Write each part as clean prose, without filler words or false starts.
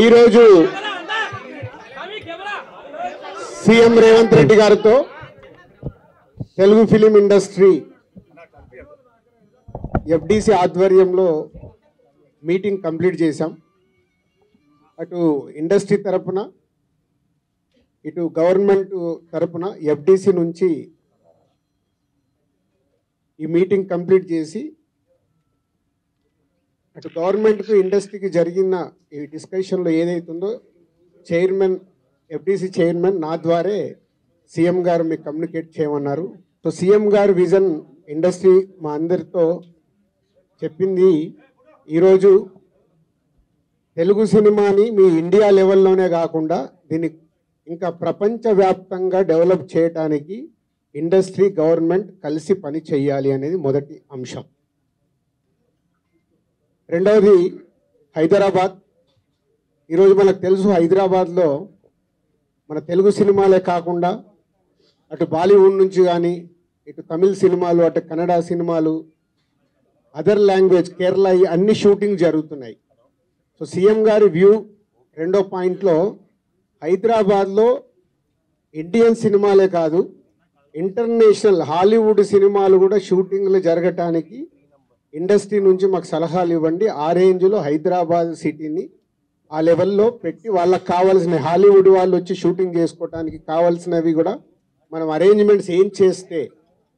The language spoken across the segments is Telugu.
ఈరోజు సీఎం రేవంత్ రెడ్డి గారితో తెలుగు ఫిలిం ఇండస్ట్రీ ఎఫ్డిసి ఆధ్వర్యంలో మీటింగ్ కంప్లీట్ చేశాం. అటు ఇండస్ట్రీ తరపున ఇటు గవర్నమెంట్ తరపున ఎఫ్డిసి నుంచి ఈ మీటింగ్ కంప్లీట్ చేసి అటు గవర్నమెంట్కు ఇండస్ట్రీకి జరిగిన ఈ డిస్కషన్లో ఏదైతుందో చైర్మన్ ఎఫ్డిసి చైర్మన్ నా ద్వారే సీఎం గారు మీకు కమ్యూనికేట్ చేయమన్నారు. సో సీఎం గారు విజన్ ఇండస్ట్రీ మా అందరితో చెప్పింది, ఈరోజు తెలుగు సినిమాని మీ ఇండియా లెవెల్లోనే కాకుండా దీన్ని ఇంకా ప్రపంచవ్యాప్తంగా డెవలప్ చేయడానికి ఇండస్ట్రీ గవర్నమెంట్ కలిసి పని చేయాలి అనేది మొదటి అంశం. రెండవది హైదరాబాద్. ఈరోజు మనకు తెలుసు హైదరాబాద్లో మన తెలుగు సినిమాలే కాకుండా అటు బాలీవుడ్ నుంచి కానీ ఇటు తమిళ్ సినిమాలు అటు కన్నడ సినిమాలు అదర్ లాంగ్వేజ్ కేరళ అన్ని షూటింగ్ జరుగుతున్నాయి. సో సీఎం గారి వ్యూ రెండో పాయింట్లో హైదరాబాద్లో ఇండియన్ సినిమాలే కాదు ఇంటర్నేషనల్ హాలీవుడ్ సినిమాలు కూడా షూటింగ్లు జరగటానికి ఇండస్ట్రీ నుంచి మాకు సలహాలు ఇవ్వండి. ఆ రేంజ్లో హైదరాబాద్ సిటీని ఆ లెవెల్లో పెట్టి వాళ్ళకి కావాల్సిన హాలీవుడ్ వాళ్ళు వచ్చి షూటింగ్ చేసుకోవటానికి కావాల్సినవి కూడా మనం అరేంజ్మెంట్స్ ఏం చేస్తే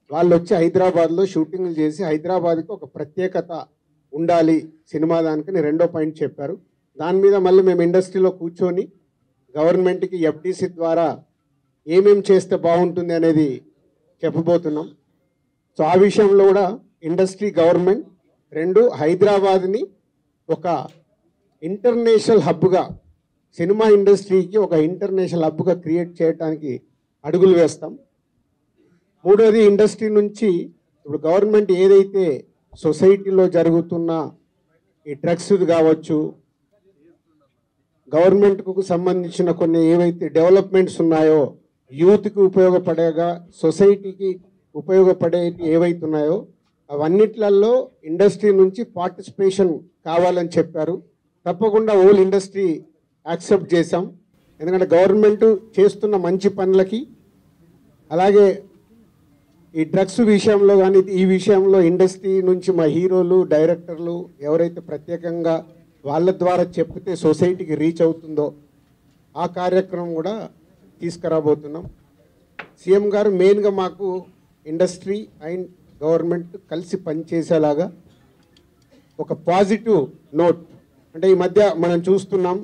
వాళ్ళు వచ్చి హైదరాబాద్లో షూటింగ్లు చేసి హైదరాబాద్కి ఒక ప్రత్యేకత ఉండాలి సినిమా దానికని రెండో పాయింట్ చెప్పారు. దాని మీద మళ్ళీ మేము ఇండస్ట్రీలో కూర్చొని గవర్నమెంట్కి ఎఫ్డిసి ద్వారా ఏమేం చేస్తే బాగుంటుంది అనేది చెప్పబోతున్నాం. సో ఆ విషయంలో కూడా ఇండస్ట్రీ గవర్నమెంట్ రెండు హైదరాబాద్ని ఒక ఇంటర్నేషనల్ హబ్గా సినిమా ఇండస్ట్రీకి ఒక ఇంటర్నేషనల్ హబ్గా క్రియేట్ చేయడానికి అడుగులు వేస్తాం. మూడోది ఇండస్ట్రీ నుంచి ఇప్పుడు గవర్నమెంట్ ఏదైతే సొసైటీలో జరుగుతున్న ఈ డ్రగ్స్ కావచ్చు గవర్నమెంట్కు సంబంధించిన కొన్ని ఏవైతే డెవలప్మెంట్స్ ఉన్నాయో యూత్కి ఉపయోగపడేగా సొసైటీకి ఉపయోగపడే ఏవైతే ఉన్నాయో అవన్నిట్లలో ఇండస్ట్రీ నుంచి పార్టిసిపేషన్ కావాలని చెప్పారు. తప్పకుండా హోల్ ఇండస్ట్రీ యాక్సెప్ట్ చేశాం. ఎందుకంటే గవర్నమెంట్ చేస్తున్న మంచి పనులకి అలాగే ఈ డ్రగ్స్ విషయంలో కానీ ఈ విషయంలో ఇండస్ట్రీ నుంచి మా హీరోలు డైరెక్టర్లు ఎవరైతే ప్రత్యేకంగా వాళ్ళ ద్వారా చెప్తే సొసైటీకి రీచ్ అవుతుందో ఆ కార్యక్రమం కూడా తీసుకురాబోతున్నాం. సీఎం గారు మెయిన్గా మాకు ఇండస్ట్రీ అండ్ గవర్నమెంట్ కలిసి పనిచేసేలాగా ఒక పాజిటివ్ నోట్, అంటే ఈ మధ్య మనం చూస్తున్నాం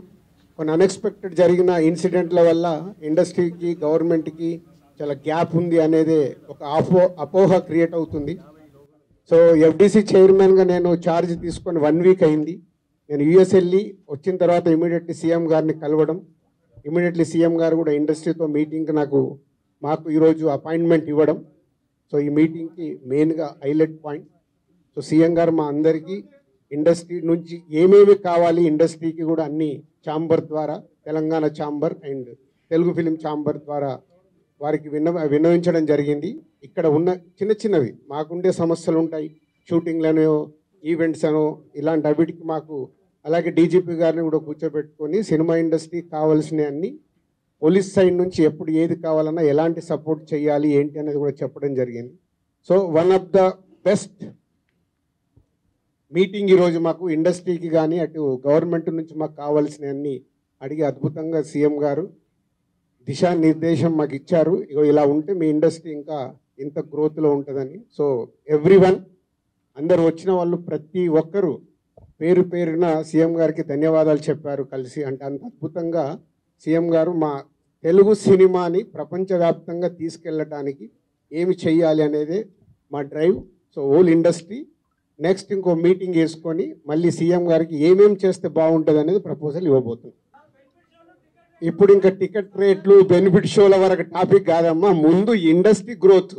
కొన్ని అన్ఎక్స్పెక్టెడ్ జరిగిన ఇన్సిడెంట్ల వల్ల ఇండస్ట్రీకి గవర్నమెంట్కి చాలా గ్యాప్ ఉంది అనేది ఒక అపోహ క్రియేట్ అవుతుంది. సో ఎఫ్డిసి చైర్మన్గా నేను ఛార్జ్ తీసుకొని 1 వీక్ అయింది. నేను యూఎస్ వెళ్ళి వచ్చిన తర్వాత ఇమీడియట్లీ సీఎం గారిని కలవడం, ఇమీడియట్లీ సీఎం గారు కూడా ఇండస్ట్రీతో మీటింగ్కి మాకు ఈరోజు అపాయింట్మెంట్ ఇవ్వడం. సో ఈ మీటింగ్కి మెయిన్గా హైలైట్ పాయింట్. సో సీఎం గారు మా అందరికీ ఇండస్ట్రీ నుంచి ఏమేమి కావాలి ఇండస్ట్రీకి కూడా అన్ని ఛాంబర్ ద్వారా Telangana chamber and Telugu film chamber ద్వారా వారికి విన్నవించడం జరిగింది. ఇక్కడ ఉన్న చిన్న చిన్నవి మాకుండే సమస్యలు ఉంటాయి, షూటింగ్లనో ఈవెంట్స్ అనో ఇలాంటి అవిటికి మాకు అలాగే డీజీపీ గారిని కూడా కూర్చోబెట్టుకొని సినిమా ఇండస్ట్రీకి కావాల్సిన అన్ని పోలీస్ సైడ్ నుంచి ఎప్పుడు ఏది కావాలన్నా ఎలాంటి సపోర్ట్ చేయాలి ఏంటి అనేది కూడా చెప్పడం జరిగింది. So one of the best meeting ఈరోజు మాకు ఇండస్ట్రీకి కానీ అటు గవర్నమెంట్ నుంచి మాకు కావాల్సినవన్నీ అడిగి అద్భుతంగా సీఎం గారు దిశానిర్దేశం మాకు ఇచ్చారు. ఇగో ఇలా ఉంటే మీ ఇండస్ట్రీ ఇంకా ఇంత గ్రోత్లో ఉంటుందని. సో ఎవ్రీవన్ అందరు వచ్చిన వాళ్ళు ప్రతి ఒక్కరూ పేరు పేరున సీఎం గారికి ధన్యవాదాలు చెప్పారు కలిసి. అంటే అంత అద్భుతంగా సీఎం గారు మా తెలుగు సినిమాని ప్రపంచవ్యాప్తంగా తీసుకెళ్ళటానికి ఏమి చెయ్యాలి అనేదే మా drive. So whole industry next ఇంకో మీటింగ్ వేసుకొని మళ్ళీ సీఎం గారికి ఏమేమి చేస్తే బాగుంటుంది అనేది ప్రపోజల్ ఇవ్వబోతున్నాం. ఇప్పుడు ఇంకా టికెట్ రేట్లు బెనిఫిట్ షోల వరకు టాపిక్ కాదమ్మా, ముందు ఇండస్ట్రీ గ్రోత్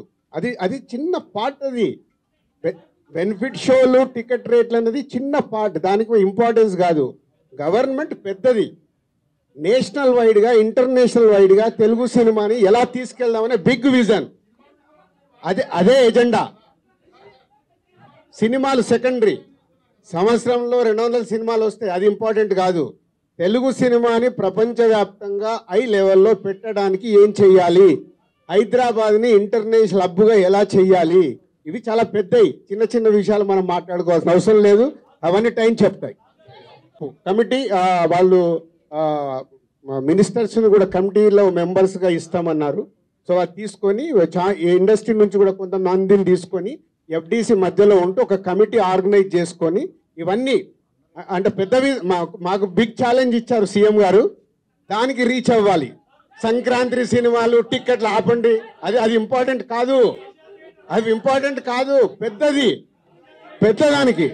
అది చిన్న పార్ట్. అది బెనిఫిట్ షోలు టికెట్ రేట్లు అనేది చిన్న పార్ట్, దానికి ఇంపార్టెన్స్ కాదు. గవర్నమెంట్ పెద్దది, నేషనల్ వైడ్గా ఇంటర్నేషనల్ వైడ్గా తెలుగు సినిమాని ఎలా తీసుకెళ్దామనే బిగ్ విజన్, అదే ఎజెండా. సినిమాలు సెకండరీ, సంవత్సరంలో 200 సినిమాలు వస్తాయి, అది ఇంపార్టెంట్ కాదు. తెలుగు సినిమాని ప్రపంచవ్యాప్తంగా హై లెవెల్లో పెట్టడానికి ఏం చెయ్యాలి, హైదరాబాద్ని ఇంటర్నేషనల్ హబ్గా ఎలా చెయ్యాలి, ఇవి చాలా పెద్దవి. చిన్న చిన్న విషయాలు మనం మాట్లాడుకోవాల్సిన అవసరం లేదు, అవన్నీ టైం చెప్తాయి. కమిటీ వాళ్ళు మినిస్టర్స్ని కూడా కమిటీలో మెంబర్స్గా ఇస్తామన్నారు. సో అది తీసుకొని ఇండస్ట్రీ నుంచి కూడా కొంతమందిని తీసుకొని ఎఫ్డిసి మధ్యలో ఉంటూ ఒక కమిటీ ఆర్గనైజ్ చేసుకొని ఇవన్నీ అంటే పెద్దవి మాకు బిగ్ ఛాలెంజ్ ఇచ్చారు సీఎం గారు, దానికి రీచ్ అవ్వాలి. సంక్రాంతి సినిమాలు టిక్కెట్లు ఆపండి, అది ఇంపార్టెంట్ కాదు, అవి ఇంపార్టెంట్ కాదు, పెద్దదానికి